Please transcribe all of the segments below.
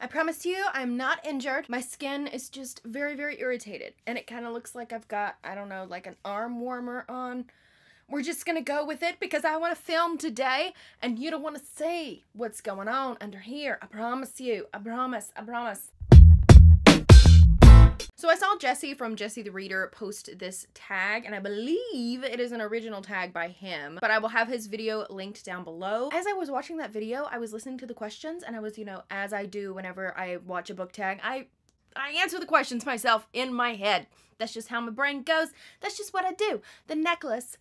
I promise you, I'm not injured. My skin is just very, very irritated. And it kind of looks like I've got, I don't know, like an arm warmer on. We're just gonna go with it because I want to film today and you don't want to see what's going on under here. I promise you. I promise. I promise. So I saw Jesse from Jesse the Reader post this tag, and I believe it is an original tag by him, but I will have his video linked down below. As I was watching that video, I was listening to the questions, and I was, you know, as I do whenever I watch a book tag, I answer the questions myself in my head. That's just how my brain goes. That's just what I do. The necklace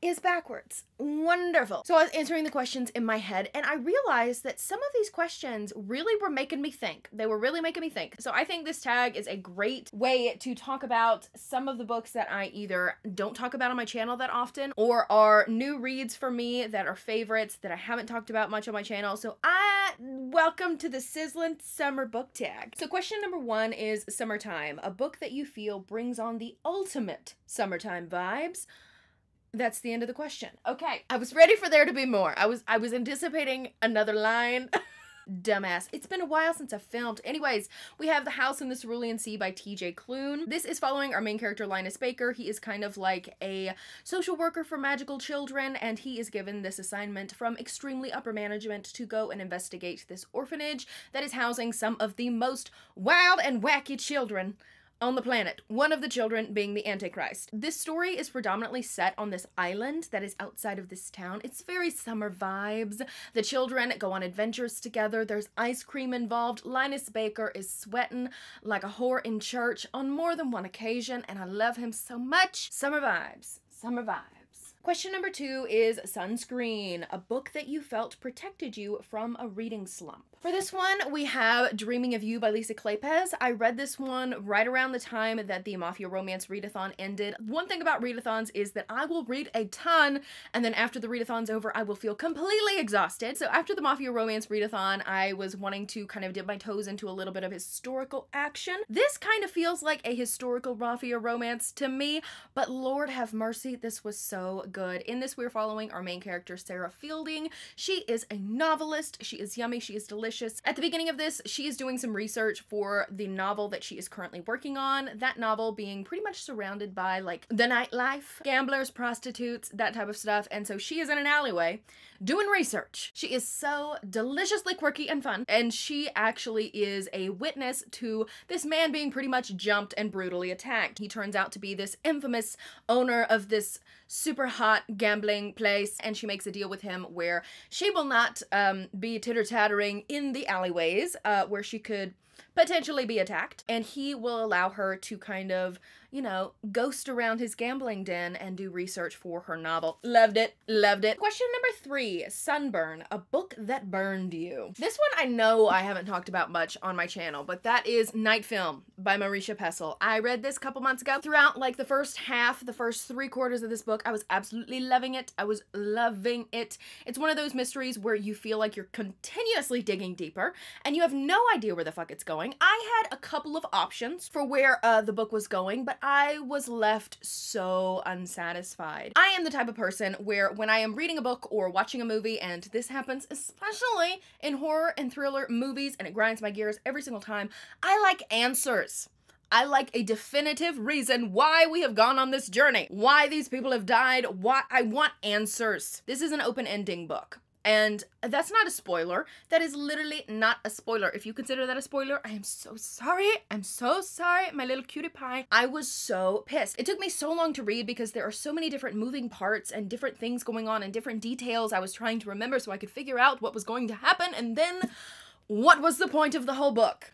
is backwards. Wonderful. So I was answering the questions in my head, and I realized that some of these questions really were making me think. They were really making me think. So I think this tag is a great way to talk about some of the books that I either don't talk about on my channel that often, or are new reads for me that are favorites that I haven't talked about much on my channel. So welcome to the Sizzlin Summer Book Tag. So question number 1 is Summertime, a book that you feel brings on the ultimate summertime vibes. That's the end of the question. Okay, I was ready for there to be more. I was anticipating another line. Dumbass. It's been a while since I filmed. Anyways, we have The House in the Cerulean Sea by T.J. Klune. This is following our main character, Linus Baker. He is kind of like a social worker for magical children, and he is given this assignment from extremely upper management to go and investigate this orphanage that is housing some of the most wild and wacky children on the planet, one of the children being the Antichrist. This story is predominantly set on this island that is outside of this town. It's very summer vibes. The children go on adventures together. There's ice cream involved. Linus Baker is sweating like a whore in church on more than one occasion, and I love him so much. Summer vibes. Summer vibes. Question number 2 is Sunscreen, a book that you felt protected you from a reading slump. For this one, we have Dreaming of You by Lisa Kleypas. I read this one right around the time that the Mafia Romance readathon ended. One thing about readathons is that I will read a ton, and then after the readathon's over, I will feel completely exhausted. So after the Mafia Romance readathon, I was wanting to kind of dip my toes into a little bit of historical action. This kind of feels like a historical Mafia Romance to me, but Lord have mercy, this was so good. In this, we're following our main character, Sarah Fielding. She is a novelist. She is yummy. She is delicious. At the beginning of this, she is doing some research for the novel that she is currently working on. That novel being pretty much surrounded by like the nightlife, gamblers, prostitutes, that type of stuff. And so she is in an alleyway doing research. She is so deliciously quirky and fun. And she actually is a witness to this man being pretty much jumped and brutally attacked. He turns out to be this infamous owner of this super hot gambling place, and she makes a deal with him where she will not be titter-tattering in the alleyways where she could potentially be attacked, and he will allow her to kind of, you know, ghost around his gambling den and do research for her novel. Loved it. Loved it. Question number 3, Sunburn, a book that burned you. This one I know I haven't talked about much on my channel, but that is Night Film by Marisha Pessl. I read this a couple months ago. Throughout like the first half, the first 3/4 of this book, I was absolutely loving it. I was loving it. It's one of those mysteries where you feel like you're continuously digging deeper and you have no idea where the fuck it's going. I had a couple of options for where the book was going, but I was left so unsatisfied. I am the type of person where when I am reading a book or watching a movie, and this happens especially in horror and thriller movies, and it grinds my gears every single time, I like answers. I like a definitive reason why we have gone on this journey, why these people have died, why I want answers. This is an open-ending book. And that's not a spoiler. That is literally not a spoiler. If you consider that a spoiler, I am so sorry. I'm so sorry, my little cutie pie. I was so pissed. It took me so long to read because there are so many different moving parts and different things going on and different details I was trying to remember so I could figure out what was going to happen, and then what was the point of the whole book?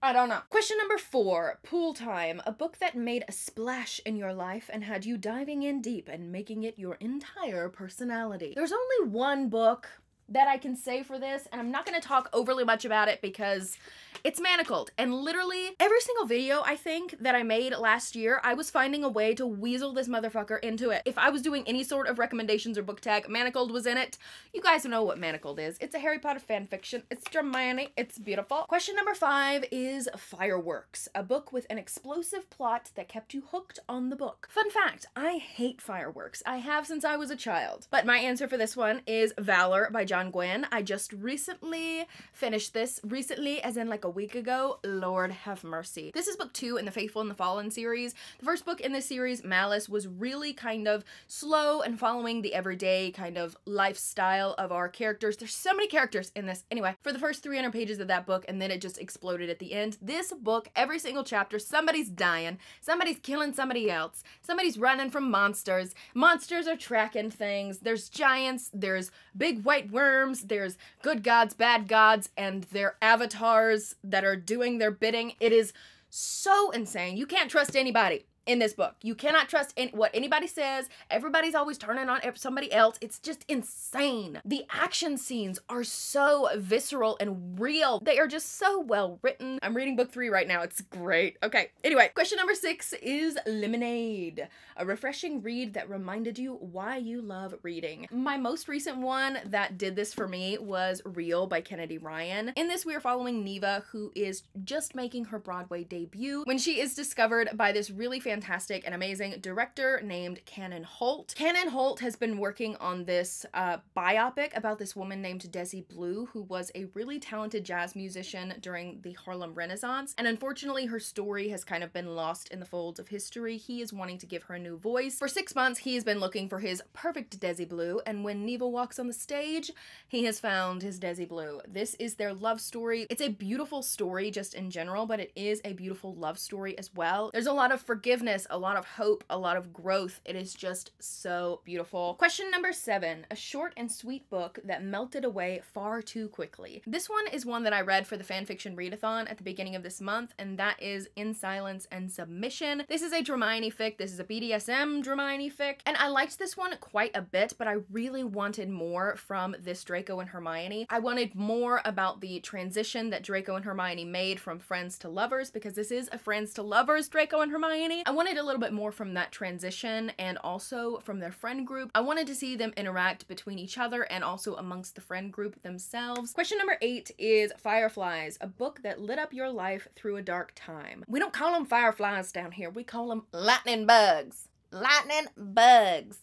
I don't know. Question number 4, Pool Time, a book that made a splash in your life and had you diving in deep and making it your entire personality. There's only one book that I can say for this, and I'm not going to talk overly much about it because it's manacled. And literally every single video I think that I made last year, I was finding a way to weasel this motherfucker into it. If I was doing any sort of recommendations or book tag, Manacled was in it. You guys know what Manacled is. It's a Harry Potter fan fiction. It's Germanic. It's beautiful. Question number 5 is Fireworks, a book with an explosive plot that kept you hooked on the book. Fun fact, I hate fireworks. I have since I was a child. But my answer for this one is Valor by John John Gwen. I just recently finished this. Recently, as in like a week ago. Lord have mercy. This is book 2 in the Faithful and the Fallen series. The first book in this series, Malice, was really kind of slow and following the everyday kind of lifestyle of our characters. There's so many characters in this. Anyway, for the first 300 pages of that book, and then it just exploded at the end. This book, every single chapter, somebody's dying, somebody's killing somebody else, somebody's running from monsters, monsters are tracking things, there's giants, there's big white worms, there's good gods, bad gods, and their avatars that are doing their bidding. It is so insane. You can't trust anybody in this book. You cannot trust what anybody says. Everybody's always turning on somebody else. It's just insane. The action scenes are so visceral and real. They are just so well written. I'm reading book 3 right now. It's great. Okay, anyway, question number 6 is Lemonade, a refreshing read that reminded you why you love reading. My most recent one that did this for me was Real by Kennedy Ryan. In this, we are following Neva, who is just making her Broadway debut when she is discovered by this really fantastic and amazing director named Cannon Holt. Cannon Holt has been working on this biopic about this woman named Desi Blue, who was a really talented jazz musician during the Harlem Renaissance, and unfortunately her story has kind of been lost in the folds of history. He is wanting to give her a new voice. For 6 months, he has been looking for his perfect Desi Blue, and when Neva walks on the stage, he has found his Desi Blue. This is their love story. It's a beautiful story just in general, but it is a beautiful love story as well. There's a lot of forgiveness, a lot of hope, a lot of growth. It is just so beautiful. Question number 7, a short and sweet book that melted away far too quickly. This one is one that I read for the fanfiction readathon at the beginning of this month, and that is In Silence and Submission. This is a Dramini fic. This is a BDSM Dramini fic, and I liked this one quite a bit, but I really wanted more from this Draco and Hermione. I wanted more about the transition that Draco and Hermione made from friends to lovers, because this is a friends to lovers Draco and Hermione. I wanted a little bit more from that transition and also from their friend group. I wanted to see them interact between each other and also amongst the friend group themselves. Question number 8 is Fireflies, a book that lit up your life through a dark time. We don't call them fireflies down here. We call them lightning bugs. Lightning bugs.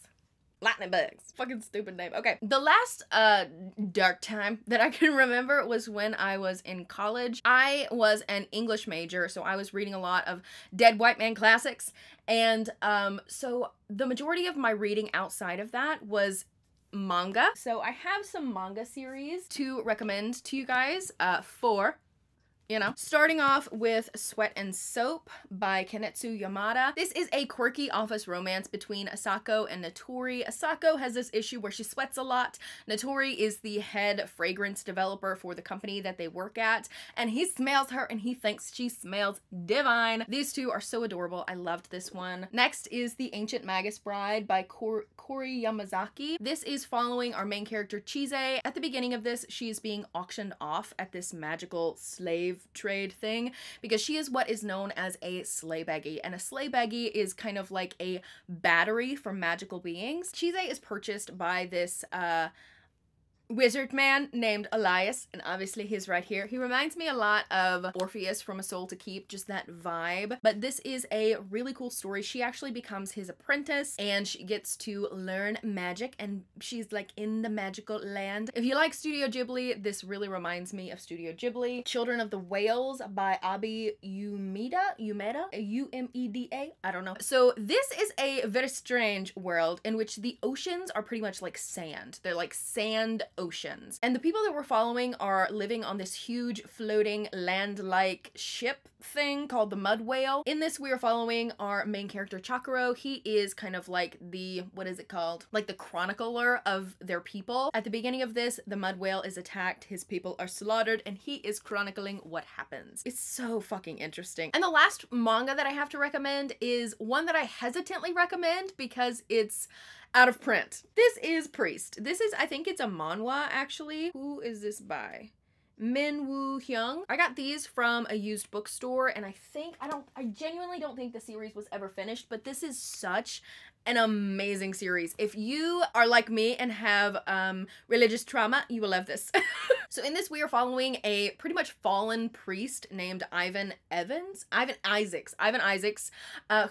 Lightning bugs. Fucking stupid name. Okay. The last dark time that I can remember was when I was in college. I was an English major, so I was reading a lot of dead white man classics. And so the majority of my reading outside of that was manga. So I have some manga series to recommend to you guys starting off with Sweat and Soap by Kenetsu Yamada. This is a quirky office romance between Asako and Natori. Asako has this issue where she sweats a lot. Natori is the head fragrance developer for the company that they work at, and he smells her and he thinks she smells divine. These two are so adorable. I loved this one. Next is The Ancient Magus Bride by Kori Yamazaki. This is following our main character Chise. At the beginning of this, she is being auctioned off at this magical slave trade thing because she is what is known as a sleighbaggy, and a sleighbaggy is kind of like a battery for magical beings. Chise is purchased by this wizard man named Elias, and obviously he's right here. He reminds me a lot of Orpheus from A Soul to Keep, just that vibe. But this is a really cool story. She actually becomes his apprentice and she gets to learn magic, and she's like in the magical land. If you like Studio Ghibli, this really reminds me of Studio Ghibli. Children of the Whales by Abi Umeda, U-M-E-D-A, I don't know. So this is a very strange world in which the oceans are pretty much like sand. They're like sand oceans. And the people that we're following are living on this huge floating land-like ship thing called the Mud Whale. In this, we are following our main character Chakuro. He is kind of like the, what is it called? Like the chronicler of their people. At the beginning of this, the Mud Whale is attacked, his people are slaughtered, and he is chronicling what happens. It's so fucking interesting. And the last manga that I have to recommend is one that I hesitantly recommend because it's out of print. This is Priest. This is, I think it's a manhwa actually. Who is this by? Min Woo Hyung. I got these from a used bookstore, and I genuinely don't think the series was ever finished, but this is such an amazing series. If you are like me and have religious trauma, you will love this. So in this, we are following a pretty much fallen priest named Ivan Isaacs,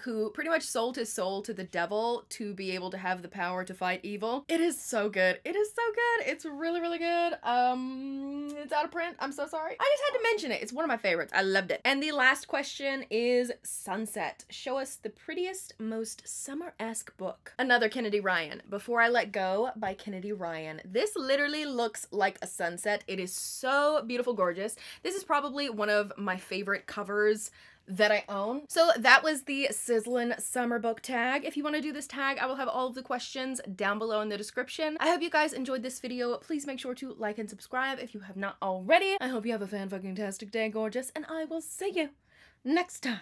who pretty much sold his soul to the devil to be able to have the power to fight evil. It is so good. It is so good. It's really, really good. It's out of print. I'm so sorry. I just had to mention it. It's one of my favorites. I loved it. And the last question is Sunset. Show us the prettiest, most summer-esque book. Another Kennedy Ryan. Before I Let Go by Kennedy Ryan. This literally looks like a sunset. It is so beautiful, gorgeous. This is probably one of my favorite covers that I own. So that was the Sizzlin summer book tag. If you want to do this tag, I will have all of the questions down below in the description. I hope you guys enjoyed this video. Please make sure to like and subscribe if you have not already. I hope you have a fan-fucking-tastic day, gorgeous, and I will see you next time.